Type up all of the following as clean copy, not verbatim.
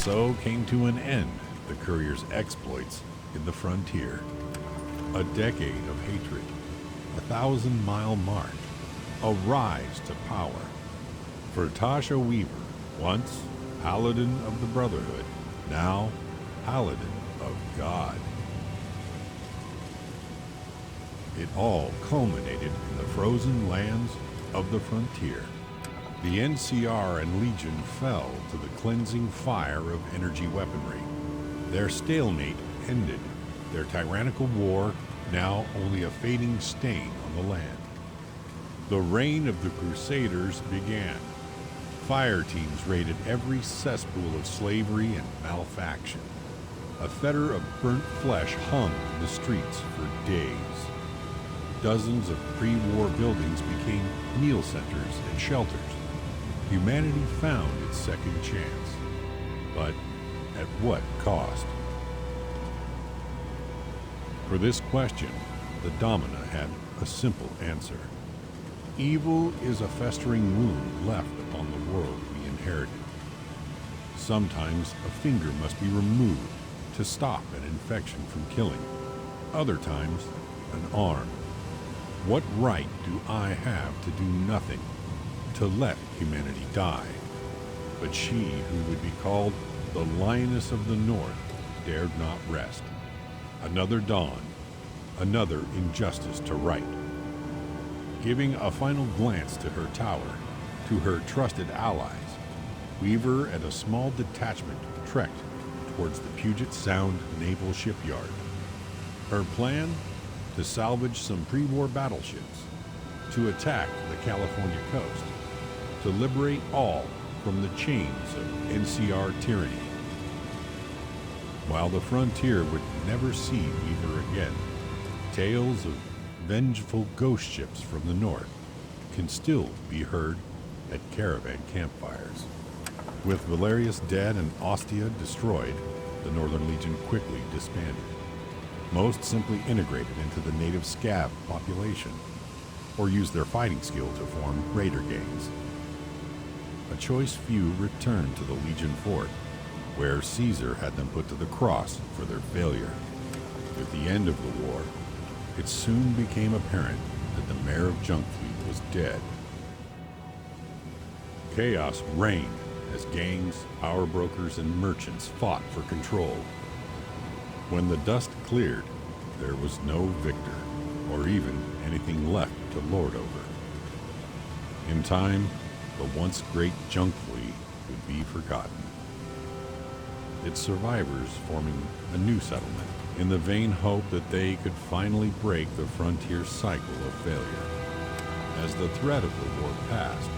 So came to an end the courier's exploits in the frontier. A decade of hatred, a 1,000-mile march, a rise to power. For Tasha Weaver, once paladin of the Brotherhood, now paladin of God. It all culminated in the frozen lands of the frontier. The NCR and Legion fell to the cleansing fire of energy weaponry. Their stalemate ended, their tyrannical war now only a fading stain on the land. The reign of the Crusaders began. Fire teams raided every cesspool of slavery and malfaction. A fetter of burnt flesh hung in the streets for days. Dozens of pre-war buildings became meal centers and shelters. Humanity found its second chance. But at what cost? For this question, the Domina had a simple answer. Evil is a festering wound left upon the world we inherited. Sometimes a finger must be removed to stop an infection from killing. Other times, an arm. What right do I have to do nothing, to let humanity die? But she who would be called the Lioness of the North dared not rest. Another dawn, another injustice to right. Giving a final glance to her tower, to her trusted allies, Weaver and a small detachment trekked towards the Puget Sound Naval Shipyard. Her plan? To salvage some pre-war battleships, to attack the California coast, to liberate all from the chains of NCR tyranny. While the frontier would never see Weaver again, tales of vengeful ghost ships from the north can still be heard at caravan campfires. With Valerius dead and Ostia destroyed, the Northern Legion quickly disbanded. Most simply integrated into the native Scav population, or used their fighting skill to form raider gangs. A choice few returned to the Legion Fort, where Caesar had them put to the cross for their failure. With the end of the war, it soon became apparent that the mayor of Junkfleet was dead. Chaos reigned as gangs, power brokers, and merchants fought for control. When the dust cleared, there was no victor, or even anything left to lord over. In time, the once great Junkfleet would be forgotten. Its survivors forming a new settlement, in the vain hope that they could finally break the frontier cycle of failure. As the threat of the war passed,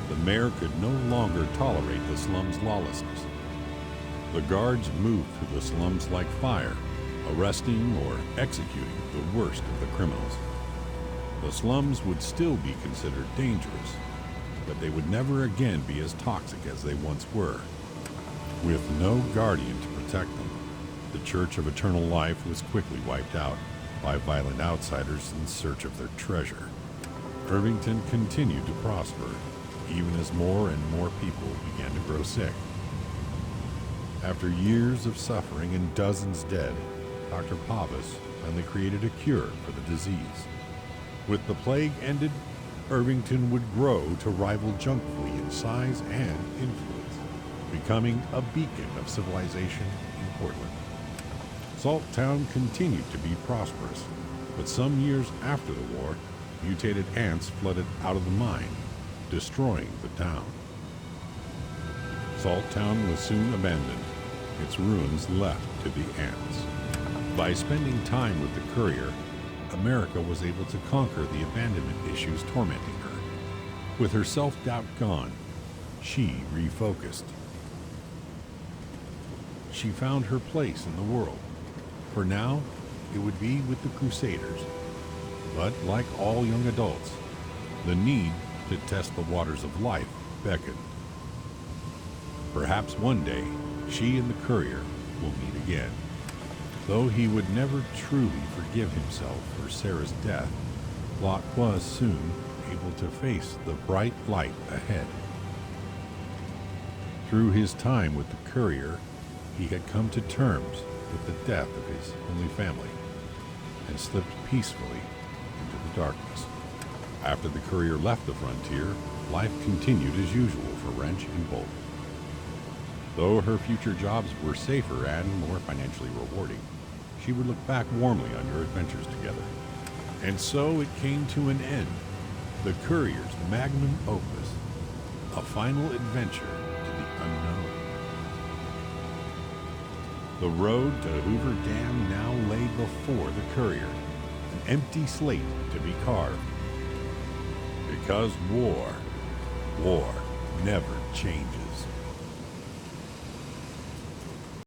the mayor could no longer tolerate the slums' lawlessness. The guards moved through the slums like fire, arresting or executing the worst of the criminals. The slums would still be considered dangerous, but they would never again be as toxic as they once were. With no guardian to protect them, the Church of Eternal Life was quickly wiped out by violent outsiders in search of their treasure. Irvington continued to prosper, even as more and more people began to grow sick. After years of suffering and dozens dead, Dr. Pavas finally created a cure for the disease. With the plague ended, Irvington would grow to rival Junkfleet in size and influence, becoming a beacon of civilization in Portland. Salttown continued to be prosperous, but some years after the war, mutated ants flooded out of the mine, destroying the town. Salttown was soon abandoned, its ruins left to the ants. By spending time with the courier, America was able to conquer the abandonment issues tormenting her. With her self-doubt gone, she refocused. She found her place in the world. For now, it would be with the Crusaders. But like all young adults, the need to test the waters of life beckoned. Perhaps one day, she and the courier will meet again. Though he would never truly forgive himself for Sarah's death, Locke was soon able to face the bright light ahead. Through his time with the courier, he had come to terms with the death of his only family and slipped peacefully into the darkness. After the courier left the frontier, life continued as usual for Wrench and Bolt. Though her future jobs were safer and more financially rewarding, she would look back warmly on your adventures together. And so it came to an end, the courier's magnum opus, a final adventure to the unknown. The road to Hoover Dam now lay before the courier, an empty slate to be carved. Because war never changes.